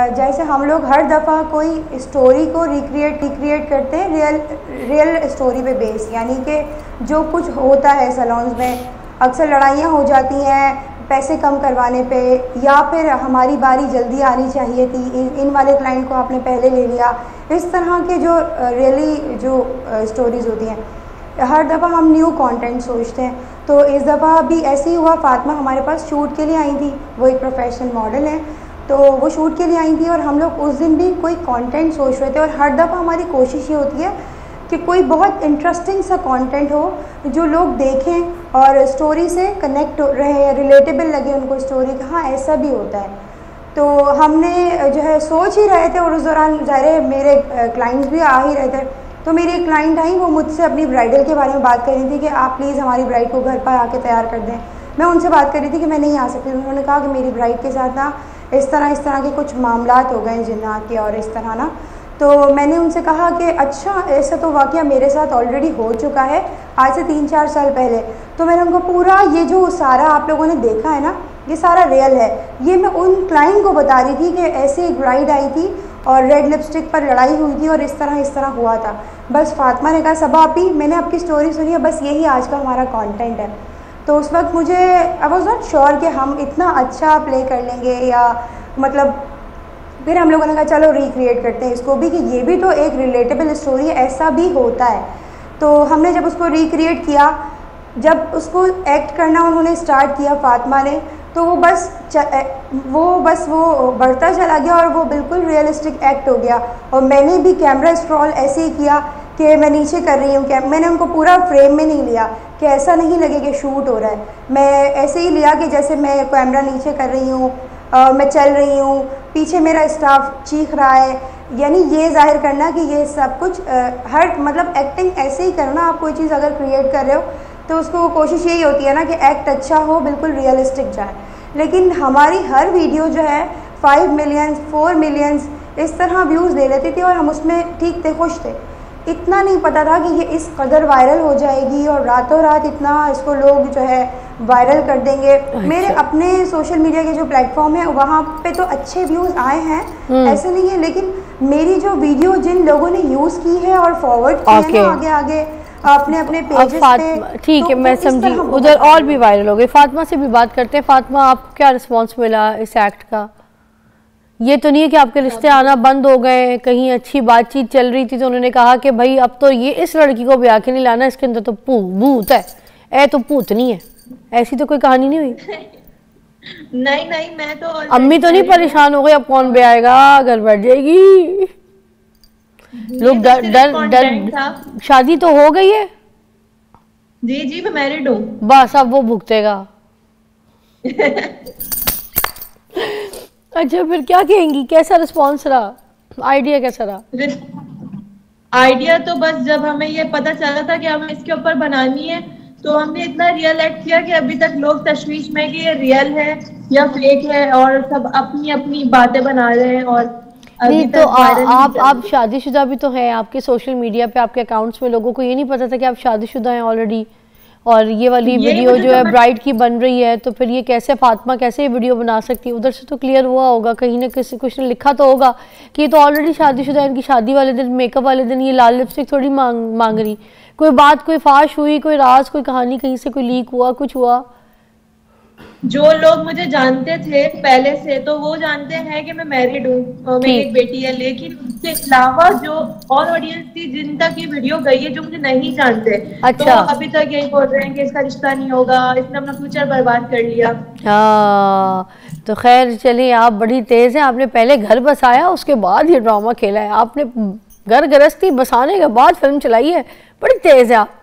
जैसे हम लोग हर दफ़ा कोई स्टोरी को रिक्रिएट करते हैं रियल स्टोरी पे बेस, यानी कि जो कुछ होता है सैलून्स में, अक्सर लड़ाइयाँ हो जाती हैं पैसे कम करवाने पे, या फिर हमारी बारी जल्दी आनी चाहिए थी, इन वाले क्लाइंट को आपने पहले ले लिया, इस तरह के जो रियली जो स्टोरीज़ होती हैं। हर दफ़ा हम न्यू कंटेंट सोचते हैं, तो इस दफ़ा भी ऐसे ही हुआ। फातिमा हमारे पास शूट के लिए आई थी, वो एक प्रोफेशनल मॉडल है, तो वो शूट के लिए आई थी और हम लोग उस दिन भी कोई कंटेंट सोच रहे थे। और हर दफ़ा हमारी कोशिश ये होती है कि कोई बहुत इंटरेस्टिंग सा कंटेंट हो जो लोग देखें और स्टोरी से कनेक्ट रहे, रिलेटेबल लगे उनको स्टोरी का। हाँ, ऐसा भी होता है। तो हमने जो है सोच ही रहे थे, और उस दौरान ज़ाहिर मेरे क्लाइंट्स भी आ ही रहे थे। तो मेरी एक क्लाइंट आई, वो मुझसे अपनी ब्राइडल के बारे में बात कर रही थी कि आप प्लीज़ हमारी ब्राइड को घर पर आके तैयार कर दें। मैं उनसे बात कर रही थी कि मैं नहीं आ सकती। उन्होंने कहा कि मेरी ब्राइड के साथ ना इस तरह के कुछ मामलात हो गए जिन्नात के और इस तरह ना। तो मैंने उनसे कहा कि अच्छा, ऐसा तो वाक़या मेरे साथ ऑलरेडी हो चुका है आज से 3-4 साल पहले। तो मैंने उनको पूरा ये जो सारा आप लोगों ने देखा है ना, ये सारा रियल है। ये मैं उन क्लाइंट को बता रही थी कि ऐसे एक ब्राइड आई थी और रेड लिपस्टिक पर लड़ाई हुई थी और इस तरह हुआ था। बस फातिमा ने कहा, सबा आपी मैंने आपकी स्टोरी सुनी है, बस यही आज का हमारा कंटेंट है। तो उस वक्त मुझे आई वॉज नॉट श्योर कि हम इतना अच्छा प्ले कर लेंगे, या मतलब फिर हम लोगों ने कहा चलो रिक्रिएट करते हैं इसको भी, कि ये भी तो एक रिलेटेबल स्टोरी है, ऐसा भी होता है। तो हमने जब उसको रिक्रिएट किया, जब उसको एक्ट करना उन्होंने स्टार्ट किया फातिमा ने, तो वो बस वो बढ़ता चला गया और वो बिल्कुल रियलिस्टिक एक्ट हो गया। और मैंने भी कैमरा स्क्रॉल ऐसे ही किया कि मैं नीचे कर रही हूँ, मैंने उनको पूरा फ्रेम में नहीं लिया कि ऐसा नहीं लगे कि शूट हो रहा है। मैं ऐसे ही लिया कि जैसे मैं कैमरा नीचे कर रही हूँ, मैं चल रही हूँ, पीछे मेरा स्टाफ चीख रहा है, यानी ये जाहिर करना कि ये सब कुछ हर मतलब एक्टिंग ऐसे ही करना। आप कोई चीज़ अगर क्रिएट कर रहे हो तो उसको कोशिश यही होती है ना कि एक्ट अच्छा हो, बिल्कुल रियलिस्टिक जाए। लेकिन हमारी हर वीडियो जो है 5 मिलियंस 4 मिलियंस इस तरह व्यूज़ ले लेती थी और हम उसमें ठीक थे, खुश थे। इतना नहीं पता था कि ये इस कदर वायरल हो जाएगी और रातों रात इतना इसको लोग जो है वायरल कर देंगे। अच्छा। मेरे अपने सोशल मीडिया के जो प्लेटफॉर्म है वहाँ पे तो अच्छे व्यूज़ आए हैं, ऐसे नहीं है, लेकिन मेरी जो वीडियो जिन लोगों ने यूज़ की है और फॉरवर्ड की है ना आगे अपने अपने पेजेस पे, ठीक है, मैं समझी, उधर और भी वायरल हो गए। फातिमा से भी बात करते हैं। फातिमा, आपको क्या रिस्पॉन्स मिला इस एक्ट का? ये तो नहीं है कि आपके रिश्ते आना बंद हो गए, कहीं अच्छी बातचीत चल रही थी तो उन्होंने कहा कि भाई अब तो ये इस लड़की को ब्याह के नहीं लाना, इसके अंदर तो भूत है, तो भूतनी है, ऐसी तो कोई कहानी नहीं हुई? नहीं, मैं तो अम्मी तो नहीं परेशान हो गई अब कौन ब्याएगा, घर बैठ जाएगी, लोग डर शादी तो हो गई है? जी मैं मैरिड हूँ। बस अब वो भुगतेगा। अच्छा, फिर क्या कहेंगी, कैसा रिस्पॉन्स रहा, आइडिया कैसा रहा? आइडिया तो बस जब हमें ये पता चला था कि हमें इसके ऊपर बनानी है तो हमने इतना रियल एक्ट किया कि अभी तक लोग तशवीश में कि ये रियल है या फेक है, और सब अपनी अपनी बातें बना रहे हैं। और नहीं तो आप शादीशुदा भी तो हैं, आपके सोशल मीडिया पे आपके अकाउंट्स में लोगों को ये नहीं पता था कि आप शादीशुदा हैं ऑलरेडी, और ये वाली वीडियो जो है ब्राइड की बन रही है, तो फिर ये कैसे फातिमा कैसे ये वीडियो बना सकती है? उधर से तो क्लियर हुआ होगा, कहीं ना किसी कुछ ने लिखा तो होगा कि ये तो ऑलरेडी शादीशुदा है, इनकी शादी वाले दिन मेकअप वाले दिन ये लाल लिपस्टिक थोड़ी मांग रही। कोई बात, कोई फाश हुई, कोई राज, कोई कहानी कहीं से कोई लीक हुआ, कुछ हुआ? जो लोग मुझे जानते थे पहले से तो वो जानते हैं कि मैं मैरिड हूँ, मेरी एक बेटी है, लेकिन उसके अलावा जो और ऑडियंस थी जिन तक ये वीडियो गई है जो मुझे नहीं जानते, अच्छा। तो अभी तक यही बोल रहे हैं कि इसका रिश्ता नहीं होगा, इसने अपना फ्यूचर बर्बाद कर लिया। तो खैर चलिए, आप बड़ी तेज हैं, आपने पहले घर बसाया उसके बाद ये ड्रामा खेला है, आपने घर गृहस्थी बसाने के बाद फिल्म चलाई है, बड़ी तेज है आप।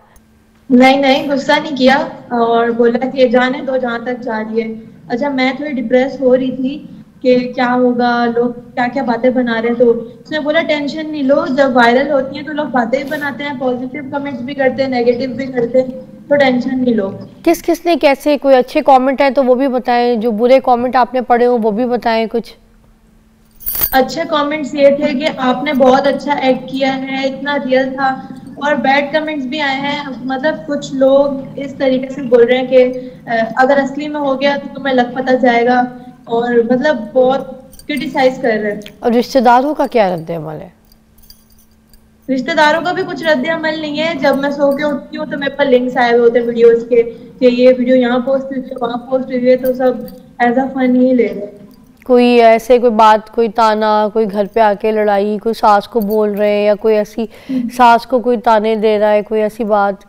नहीं, गुस्सा नहीं किया और बोला कि जाने दो जहाँ तक जा रही है। अच्छा, मैं थोड़ी डिप्रेस हो रही थी कि क्या होगा, लोग क्या क्या बातें बना रहे हैं, तो उसने बोला टेंशन नहीं लो, जब वायरल होती है तो लोग बातें भी बनाते हैं, पॉजिटिव कमेंट्स भी करते हैं, नेगेटिव भी करते हैं, तो टेंशन नहीं लो। किसने कैसे, कोई अच्छे कमेंट है तो वो भी बताएं, जो बुरे कमेंट आपने पढ़े हो वो भी बताएं। कुछ अच्छे कमेंट्स ये थे कि आपने बहुत अच्छा एक्ट किया है, इतना रियल था, और बैड कमेंट्स भी आए हैं, मतलब कुछ लोग इस तरीके से बोल रहे हैं कि अगर असली में हो गया तो तुम्हें लग पता जाएगा, और मतलब बहुत क्रिटिसाइज कर रहे हैं। और रिश्तेदारों का क्या रद्द अमल है? रिश्तेदारों का भी कुछ रद्द अमल नहीं है। जब मैं सो के उठती हूँ तो मेरे पर लिंक्स आए हुए होते हैं वीडियोस के कि ये वीडियो यहाँ पोस्ट हुई है, वहाँ पोस्ट हुई है, तो सब एज अ फन ही ले रहे हैं। कोई ऐसे कोई बात, कोई ताना, कोई घर पे आके लड़ाई, कोई सास को बोल रहे हैं या कोई ऐसी सास को कोई ताने दे रहा है, कोई ऐसी बात?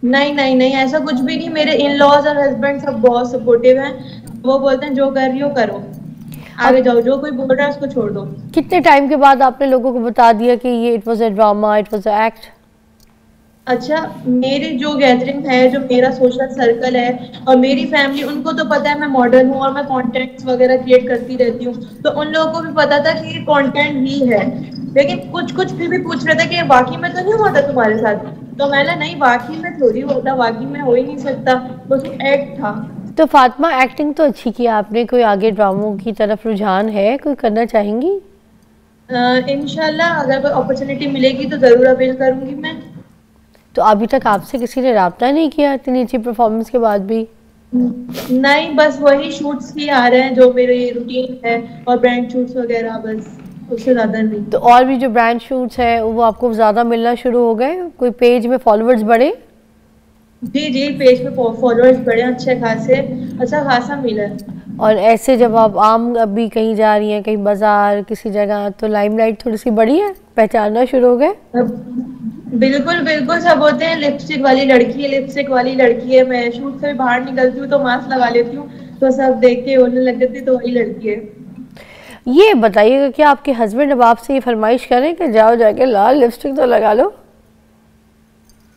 नहीं नहीं नहीं, ऐसा कुछ भी नहीं। मेरे इन लॉज और हस्बैंड सब बहुत सपोर्टिव हैं। वो बोलते हैं जो कर रही हो करो, आगे जाओ, जो कोई बोल रहा है उसको छोड़ दो। कितने टाइम के बाद आपने लोगों को बता दिया कि ये it was a drama, it was a act? अच्छा, मेरी जो गैदरिंग है, जो मेरा सोशल सर्कल है और मेरी फैमिली, उनको तो पता है मैं मॉडल हूँ और मैं कंटेंट्स वगैरह क्रिएट करती रहती हूँ, तो उन लोगों को भी पता था कि ये कंटेंट ही है। लेकिन कुछ कुछ फिर भी पूछ रहे थे कि वाकई में तो नहीं हुआ था तुम्हारे साथ? तो मैंने नहीं, वाकई में थोड़ी होता, वाकई में हो ही नहीं सकता, बस वो एक्ट था। तो फातिमा, एक्टिंग तो अच्छी की आपने, कोई आगे ड्रामों की तरफ रुझान है, कोई करना चाहेंगी? इंशाल्लाह अगर कोई अपॉर्चुनिटी मिलेगी तो जरूर अवेल करूंगी मैं। तो अभी तक आपसे किसी ने राब्ता नहीं किया इतनी अच्छी परफॉर्मेंस के बाद भी? नहीं, बस वही शूट्स ही आ रहे हैं जो मेरे रूटीन है, और ब्रांड शूट्स वगैरह, बस उससे ज्यादा नहीं। तो और भी जो ब्रांड शूट्स हैं वो आपको ज़्यादा मिलना शुरू हो गए? कोई पेज में फॉलोअर्स बढ़े? जी जी, पेज पे फॉलोअर्स बढ़े अच्छे खासे, अच्छा खासा मिला है। और ऐसे जब आप आम अभी कहीं जा रही हैं, कहीं बाजार किसी जगह, तो लाइमलाइट थोड़ी सी बढ़ी है, पहचानना शुरू हो गए? बिल्कुल बिल्कुल, सब होते हैं लिपस्टिक वाली लड़की है, लिपस्टिक वाली लड़की है। मैं शूट से बाहर निकलती हूँ तो मास्क लगा लेती हूँ, तो सब देख के बोलने लग जाते तो वही लड़की है। ये बताइएगा कि आपके हस्बैंड अब आपसे ये फरमाइश करें कि जाओ जाके लाल लिपस्टिक तो लगा लो?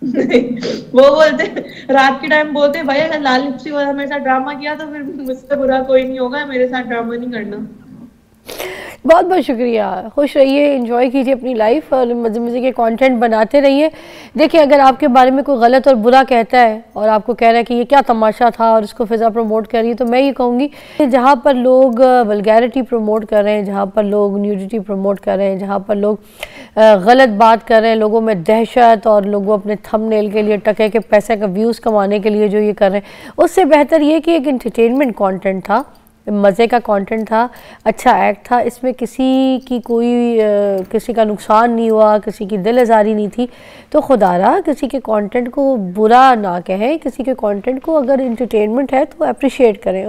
वो बोलते रात के टाइम बोलते भाई अगर लाल लिपस्टिक वाला मेरे साथ ड्रामा किया तो फिर मुझसे बुरा कोई नहीं होगा, मेरे साथ ड्रामा नहीं करना। बहुत बहुत शुक्रिया, खुश रहिए, एंजॉय कीजिए अपनी लाइफ और मज़े मज़े के कंटेंट बनाते रहिए। देखिए, अगर आपके बारे में कोई गलत और बुरा कहता है और आपको कह रहा है कि ये क्या तमाशा था और इसको फिज़ा प्रमोट कर रही है, तो मैं ये कहूँगी कि जहाँ पर लोग वल्गैरिटी प्रमोट कर रहे हैं, जहाँ पर लोग न्यूडिटी प्रमोट कर रहे हैं, जहाँ पर लोग गलत बात कर रहे हैं, लोगों में दहशत, और लोगों अपने थंबनेल के लिए, टके के पैसे का व्यूज़ कमाने के लिए जो ये कर रहे हैं, उससे बेहतर ये कि एक एंटरटेनमेंट कंटेंट था, मज़े का कंटेंट था, अच्छा एक्ट था, इसमें किसी की कोई किसी का नुकसान नहीं हुआ, किसी की दिल आज़ारी नहीं थी। तो खुदारा किसी के कंटेंट को बुरा ना कहें, किसी के कंटेंट को अगर एंटरटेनमेंट है तो अप्रिशिएट करें।